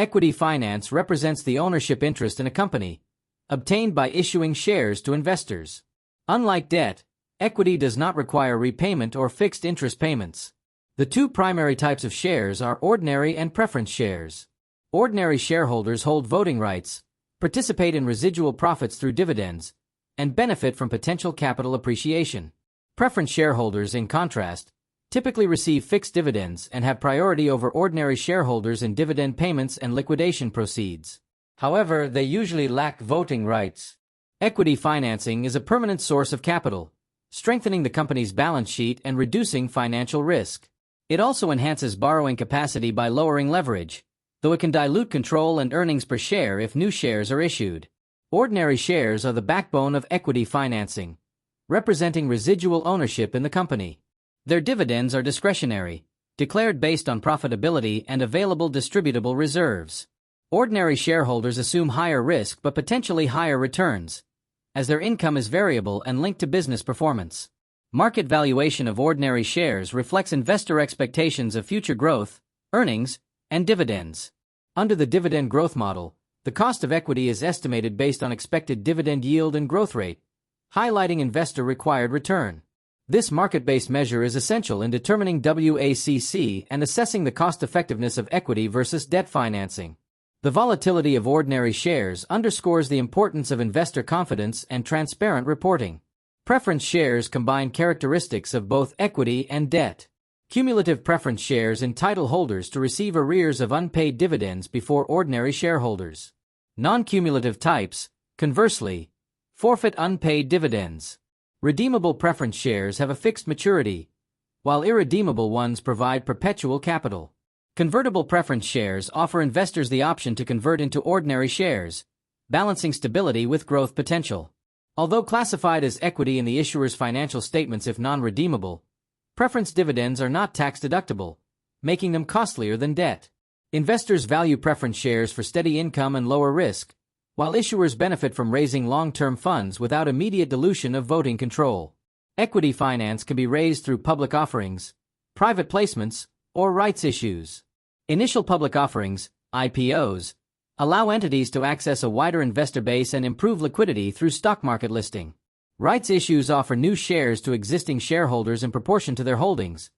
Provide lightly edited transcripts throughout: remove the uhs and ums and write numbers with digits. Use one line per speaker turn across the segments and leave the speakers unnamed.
Equity finance represents the ownership interest in a company, obtained by issuing shares to investors. Unlike debt, equity does not require repayment or fixed interest payments. The two primary types of shares are ordinary and preference shares. Ordinary shareholders hold voting rights, participate in residual profits through dividends, and benefit from potential capital appreciation. Preference shareholders, in contrast, typically receive fixed dividends and have priority over ordinary shareholders in dividend payments and liquidation proceeds. However, they usually lack voting rights. Equity financing is a permanent source of capital, strengthening the company's balance sheet and reducing financial risk. It also enhances borrowing capacity by lowering leverage, though it can dilute control and earnings per share if new shares are issued. Ordinary shares are the backbone of equity financing, representing residual ownership in the company. Their dividends are discretionary, declared based on profitability and available distributable reserves. Ordinary shareholders assume higher risk but potentially higher returns, as their income is variable and linked to business performance. Market valuation of ordinary shares reflects investor expectations of future growth, earnings, and dividends. Under the dividend growth model, the cost of equity is estimated based on expected dividend yield and growth rate, highlighting investor required return. This market-based measure is essential in determining WACC and assessing the cost-effectiveness of equity versus debt financing. The volatility of ordinary shares underscores the importance of investor confidence and transparent reporting. Preference shares combine characteristics of both equity and debt. Cumulative preference shares entitle holders to receive arrears of unpaid dividends before ordinary shareholders. Non-cumulative types, conversely, forfeit unpaid dividends. Redeemable preference shares have a fixed maturity, while irredeemable ones provide perpetual capital. Convertible preference shares offer investors the option to convert into ordinary shares, balancing stability with growth potential. Although classified as equity in the issuer's financial statements if non-redeemable, preference dividends are not tax-deductible, making them costlier than debt. Investors value preference shares for steady income and lower risk, while issuers benefit from raising long-term funds without immediate dilution of voting control. Equity finance can be raised through public offerings, private placements, or rights issues. Initial public offerings, IPOs, allow entities to access a wider investor base and improve liquidity through stock market listing. Rights issues offer new shares to existing shareholders in proportion to their holdings,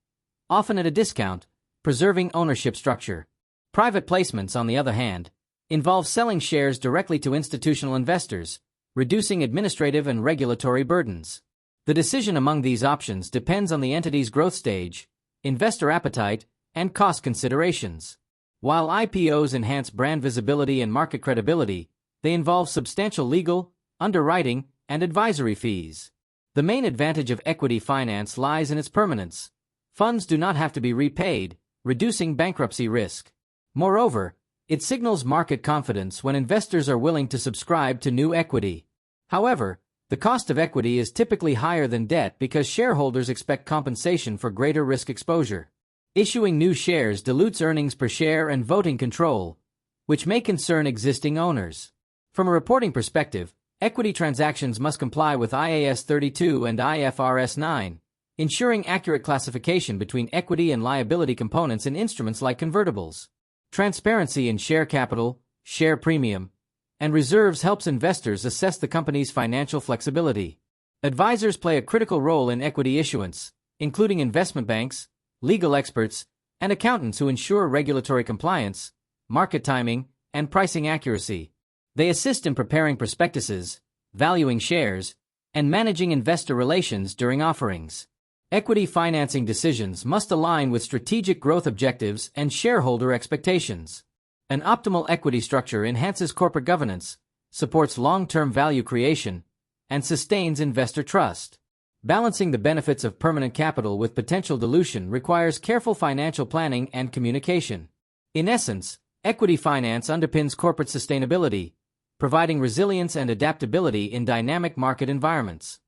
often at a discount, preserving ownership structure. Private placements, on the other hand, involve selling shares directly to institutional investors, reducing administrative and regulatory burdens. The decision among these options depends on the entity's growth stage, investor appetite, and cost considerations. While IPOs enhance brand visibility and market credibility, they involve substantial legal, underwriting, and advisory fees. The main advantage of equity finance lies in its permanence. Funds do not have to be repaid, reducing bankruptcy risk. Moreover, it signals market confidence when investors are willing to subscribe to new equity. However, the cost of equity is typically higher than debt because shareholders expect compensation for greater risk exposure. Issuing new shares dilutes earnings per share and voting control, which may concern existing owners. From a reporting perspective, equity transactions must comply with IAS 32 and IFRS 9, ensuring accurate classification between equity and liability components in instruments like convertibles. Transparency in share capital, share premium, and reserves helps investors assess the company's financial flexibility. Advisors play a critical role in equity issuance, including investment banks, legal experts, and accountants who ensure regulatory compliance, market timing, and pricing accuracy. They assist in preparing prospectuses, valuing shares, and managing investor relations during offerings. Equity financing decisions must align with strategic growth objectives and shareholder expectations. An optimal equity structure enhances corporate governance, supports long-term value creation, and sustains investor trust. Balancing the benefits of permanent capital with potential dilution requires careful financial planning and communication. In essence, equity finance underpins corporate sustainability, providing resilience and adaptability in dynamic market environments.